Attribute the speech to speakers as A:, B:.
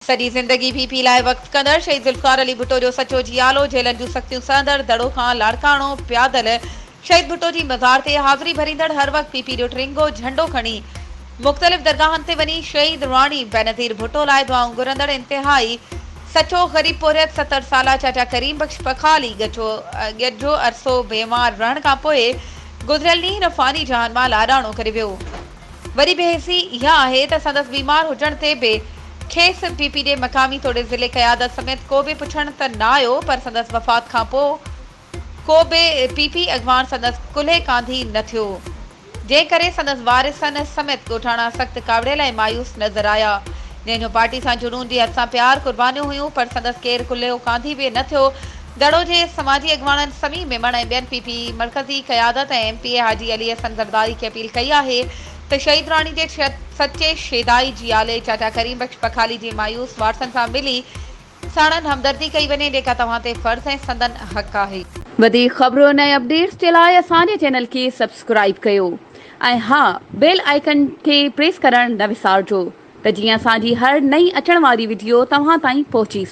A: सॼी ज़िंदगी पीपी लाइ वक़्तु कंदड़ शहीद ज़ुल्फ़िकार अली भुट्टो जो सचो जियालो, जेलनि जूं सख़्तियूं सहंदड़, दड़ो खां लाड़काणो प्यादल शहीद भुट्टो जी मज़ार ते हाज़िरी भरींदड़ हर वक़्तु पीपी जो टिरिंगो झंडो खणी मुख़्तलिफ़ दरगाहनि ते वञी शहीद राणी बेनज़ीर भुट्टो लाइ दुआऊं घुरंदड़ इंतिहाई सचो ग़रीब पोरियत 70 साला चाचा करीम बख़्श पखाली ॻजो अरसो बेमार रहण खां पोइ गुज़िरियल ॾींहुं हिन फ़ानी जहान मां लाॾाणो करे वियो। वरी बेहसी इहा आहे त संदसि बीमार हुजण ते बि खेसि पीपी जे मक़ामी तोड़े ज़िले क़यादत समेत को बि पुछण त न आयो, पर संदसि वफ़ात खां पोइ को बि पीपी अॻवान संदसि कुल्हे कांधी न थियो, जंहिं करे संदसि वारिसनि समेत ॻोठाणा सख़्तु कावड़ियल ऐं मायूस नज़र आया। जंहिंजो पार्टी सां जुनून जी हद सां प्यार कुर्बानियूं हुयूं, पर संदसि केरु कुल्हे कांधी बि न थियो। दड़ो जे समाजी अॻवाननि समी मेमण ऐं ॿियनि पीपी मरकज़ी क़यादत ऐं एमपी हाजी अली हसन ज़रदारी खे अपील कई आहे त शहीद राणी जे सचे शेदाई जियाले चाचा करीम बख़्श पखाली जी मायूस वारसनि सां मिली साणनि हमदर्दी कई वञे, जेका तव्हां ते फ़र्ज़ ऐं संदन हक़ आहे। वधीक ख़बरुनि ऐं अपडेट्स जे लाइ असांजे चैनल खे सब्सक्राइब कयो ऐं हा, बेल आइकन खे प्रेस करणु न विसारिजो त जीअं असांजी हर नई अचण वारी वीडियो तव्हां ताईं पहुची